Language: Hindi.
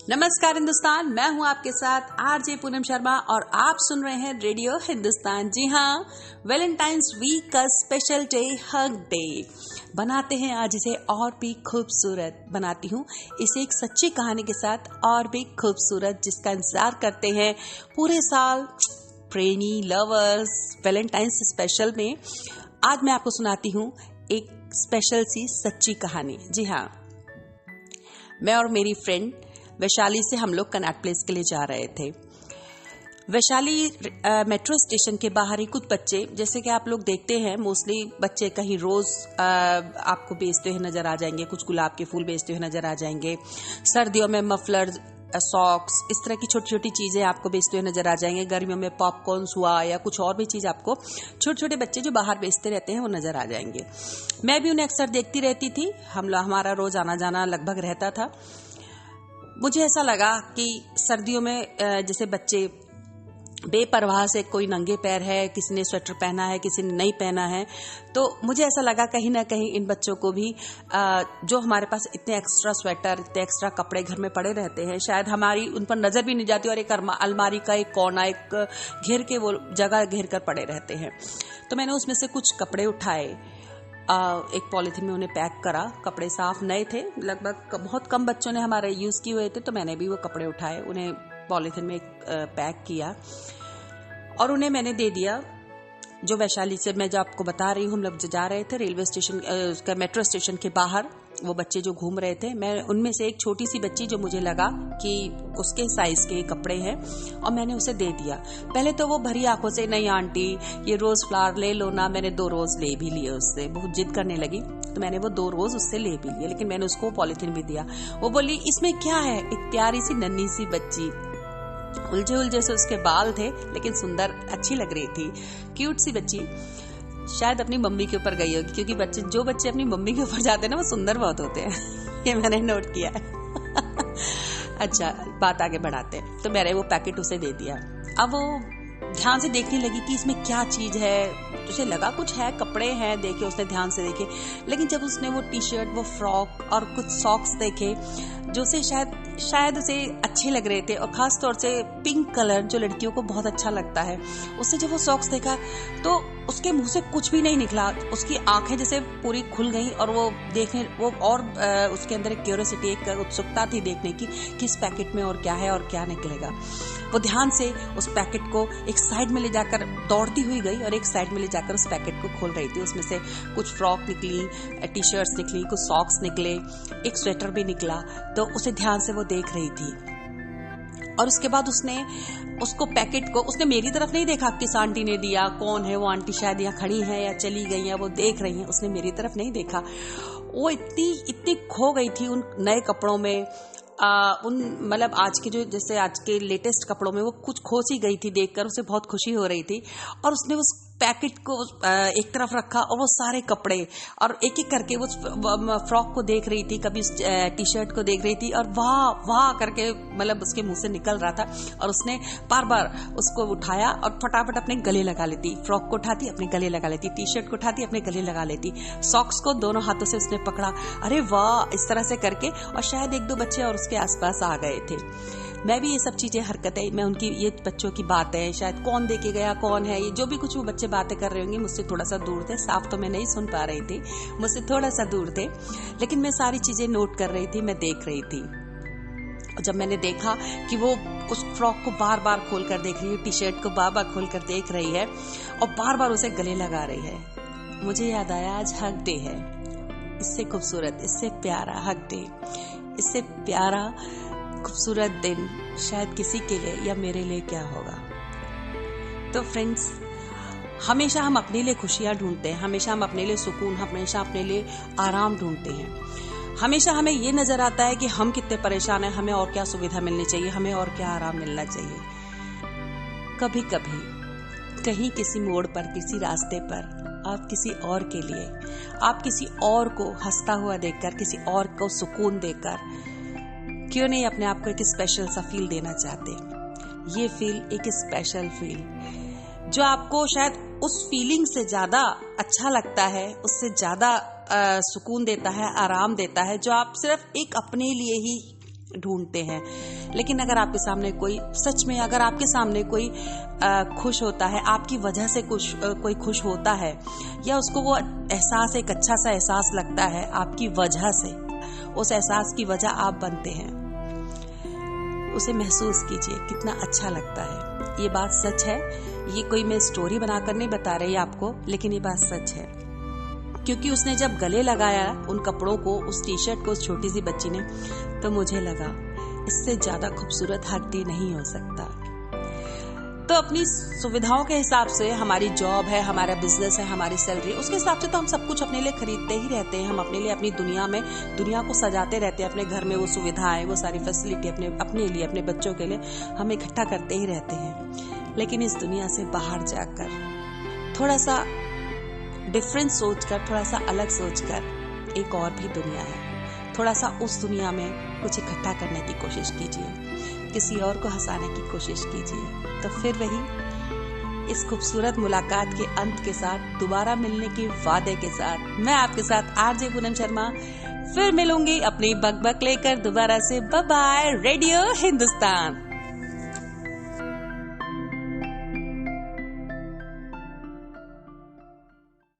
नमस्कार हिंदुस्तान, मैं हूं आपके साथ आरजे पूनम शर्मा और आप सुन रहे हैं रेडियो हिंदुस्तान। जी हाँ, वैलेंटाइंस वीक का स्पेशल डे हग डे बनाते हैं आज इसे और भी खूबसूरत। बनाती हूँ इसे एक सच्ची कहानी के साथ और भी खूबसूरत, जिसका इंतजार करते हैं पूरे साल प्रेमी लवर्स। वैलेंटाइंस स्पेशल में आज मैं आपको सुनाती हूँ एक स्पेशल सी सच्ची कहानी। जी हाँ, मैं और मेरी फ्रेंड वैशाली से हम लोग कनॉट प्लेस के लिए जा रहे थे। वैशाली मेट्रो स्टेशन के बाहर ही कुछ बच्चे, जैसे कि आप लोग देखते हैं मोस्टली बच्चे कहीं रोज आपको बेचते हुए नजर आ जाएंगे, कुछ गुलाब के फूल बेचते हुए नजर आ जाएंगे। सर्दियों में मफलर, सॉक्स, इस तरह की छोटी छोटी चीजें आपको बेचते हुए नजर आ जाएंगे। गर्मियों में पॉपकॉर्न हुआ या कुछ और भी चीज आपको छोटे छोटे बच्चे जो बाहर बेचते रहते हैं वो नजर आ जाएंगे। मैं भी उन्हें अक्सर देखती रहती थी, हमारा रोज आना जाना लगभग रहता था। मुझे ऐसा लगा कि सर्दियों में जैसे बच्चे बेपरवाह से, कोई नंगे पैर है, किसी ने स्वेटर पहना है, किसी ने नहीं पहना है, तो मुझे ऐसा लगा कहीं ना कहीं इन बच्चों को भी जो हमारे पास इतने एक्स्ट्रा स्वेटर, इतने एक्स्ट्रा कपड़े घर में पड़े रहते हैं, शायद हमारी उन पर नजर भी नहीं जाती और एक अलमारी का एक कोना, एक घेर के वो जगह घेर कर पड़े रहते हैं। तो मैंने उसमें से कुछ कपड़े उठाए, एक पॉलिथीन में उन्हें पैक करा। कपड़े साफ नए थे, लगभग बहुत कम बच्चों ने हमारे यूज किए हुए थे, तो मैंने भी वो कपड़े उठाए, उन्हें पॉलिथीन में पैक किया और उन्हें मैंने दे दिया। जो वैशाली से मैं जो आपको बता रही हूँ, हम लोग जा रहे थे रेलवे स्टेशन, मेट्रो स्टेशन के बाहर वो बच्चे जो घूम रहे थे, मैं उनमें से एक छोटी सी बच्ची जो मुझे लगा कि उसके साइज के कपड़े हैं और मैंने उसे दे दिया। पहले तो वो भरी आंखों से, नहीं आंटी ये रोज फ्लावर ले लो ना। मैंने 2 रोज ले भी लिए उससे, बहुत जिद करने लगी तो मैंने वो 2 रोज उससे ले भी लिए, लेकिन मैंने उसको पॉलिथीन भी दिया। वो बोली इसमें क्या है? एक प्यारी सी नन्ही सी बच्ची, उलझे उलझे से उसके बाल थे लेकिन सुंदर, अच्छी लग रही थी, क्यूट सी बच्ची। शायद अपनी मम्मी के ऊपर गई होगी, क्योंकि जो बच्चे अपनी मम्मी के ऊपर जाते हैं ना वो सुंदर बहुत होते हैं। ये मैंने नोट किया है। अच्छा, बात आगे बढ़ाते हैं। तो मैंने वो पैकेट उसे दे दिया। अब वो ध्यान से देखने लगी कि इसमें क्या चीज है। उसे लगा कुछ है, कपड़े हैं, देखे उसने, ध्यान से देखे। लेकिन जब उसने वो टी शर्ट, वो फ्रॉक और कुछ सॉक्स देखे जो उसे शायद उसे अच्छे लग रहे थे, और खास तौर से पिंक कलर जो लड़कियों को बहुत अच्छा लगता है, उसने जब वो सॉक्स देखा तो उसके मुंह से कुछ भी नहीं निकला। उसकी आंखें जैसे पूरी खुल गई और वो उसके अंदर एक क्यूरियोसिटी, एक उत्सुकता थी देखने की कि इस पैकेट में और क्या है और क्या निकलेगा। वो ध्यान से उस पैकेट को एक साइड में ले जाकर दौड़ती हुई गई और एक साइड में ले जाकर उस पैकेट को खोल रही थी। उसमें से कुछ फ्रॉक निकली, टी शर्ट्स निकली, कुछ सॉक्स निकले, एक स्वेटर भी निकला। तो उसे ध्यान से वो देख रही थी और उसके बाद उसने उसको पैकेट को, उसने मेरी तरफ नहीं देखा किस आंटी ने दिया, कौन है वो आंटी, शायद यहाँ खड़ी है या चली गई है, वो देख रही है। उसने मेरी तरफ नहीं देखा। वो इतनी खो गई थी उन नए कपड़ों में, उन मतलब आज के लेटेस्ट कपड़ों में वो कुछ खो सी गई थी। देखकर उसे बहुत खुशी हो रही थी और उसने उस पैकेट को एक तरफ रखा और वो सारे कपड़े और एक एक करके वो फ्रॉक को देख रही थी, कभी टी शर्ट को देख रही थी और वाह वाह करके मतलब उसके मुंह से निकल रहा था। और उसने बार बार उसको उठाया और फटाफट अपने गले लगा लेती। फ्रॉक को उठाती, अपने गले लगा लेती, टी शर्ट को उठाती, अपने गले लगा लेती, सॉक्स को दोनों हाथों से उसने पकड़ा, अरे वाह, इस तरह से करके। और शायद 1-2 बच्चे और उसके आसपास आ गए थे। मैं भी ये सब चीजें, हरकतें, मैं उनकी, ये बच्चों की बातें, शायद कौन देके गया, कौन है ये, जो भी कुछ वो बच्चे बातें कर रहे होंगे, मुझसे थोड़ा सा दूर थे। साफ तो मैं नहीं सुन पा रही थी, मुझसे थोड़ा सा दूर थे, लेकिन मैं सारी चीजें नोट कर रही थी, मैं देख रही थी। और जब मैंने देखा कि वो उस फ्रॉक को बार बार खोल कर देख रही है, टी शर्ट को बार बार खोल कर देख रही है और बार बार उसे गले लगा रही है, मुझे याद आया आज हग डे है। इससे खूबसूरत, इससे प्यारा हग डे, इससे प्यारा खूबसूरत दिन शायद किसी के लिए या मेरे लिए क्या होगा। तो फ्रेंड्स, हमेशा हम अपने लिए खुशियां ढूंढते हैं, हमेशा हम अपने लिए सुकून, हमेशा अपने लिए आराम ढूंढते हैं। हमेशा हमें ये नजर आता है कि हम कितने परेशान हैं, हमें और क्या सुविधा मिलनी चाहिए, हमें और क्या आराम मिलना चाहिए। कभी कभी कहीं किसी मोड़ पर, किसी रास्ते पर आप किसी और के लिए, आप किसी और को हंसता हुआ देखकर, किसी और को सुकून देकर, क्यों नहीं अपने आप को एक स्पेशल सा फील देना चाहते। ये फील एक स्पेशल फील जो आपको शायद उस फीलिंग से ज्यादा अच्छा लगता है, उससे ज्यादा सुकून देता है, आराम देता है, जो आप सिर्फ एक अपने लिए ही ढूंढते हैं। लेकिन अगर आपके सामने कोई सच में, अगर आपके सामने कोई खुश होता है, आपकी वजह से कोई खुश होता है, या उसको वो एहसास एक अच्छा सा एहसास लगता है आपकी वजह से, उस एहसास की वजह आप बनते हैं, उसे महसूस कीजिए कितना अच्छा लगता है। ये बात सच है, ये कोई मैं स्टोरी बनाकर नहीं बता रही आपको, लेकिन ये बात सच है। क्योंकि उसने जब गले लगाया उन कपड़ों को, उस टी शर्ट को, उस छोटी सी बच्ची ने, तो मुझे लगा इससे ज्यादा खूबसूरत हग डे नहीं हो सकता। तो अपनी सुविधाओं के हिसाब से, हमारी जॉब है, हमारा बिजनेस है, हमारी सैलरी, उसके हिसाब से तो हम सब कुछ अपने लिए खरीदते ही रहते हैं। हम अपने लिए अपनी दुनिया को सजाते रहते हैं। अपने घर में वो सुविधाएं, वो सारी फैसिलिटी अपने लिए, अपने बच्चों के लिए हम इकट्ठा करते ही रहते हैं। लेकिन इस दुनिया से बाहर जाकर, थोड़ा सा डिफरेंट सोचकर, थोड़ा सा अलग सोचकर, एक और भी दुनिया है, थोड़ा सा उस दुनिया में कुछ इकट्ठा करने की कोशिश कीजिए, किसी और को हंसाने की कोशिश कीजिए। तो फिर वही इस खूबसूरत मुलाकात के अंत के साथ, दोबारा मिलने के वादे के साथ, मैं आपके साथ आरजे पूनम शर्मा फिर मिलूंगी अपनी बकबक लेकर दोबारा से। Bye bye radio Hindustan.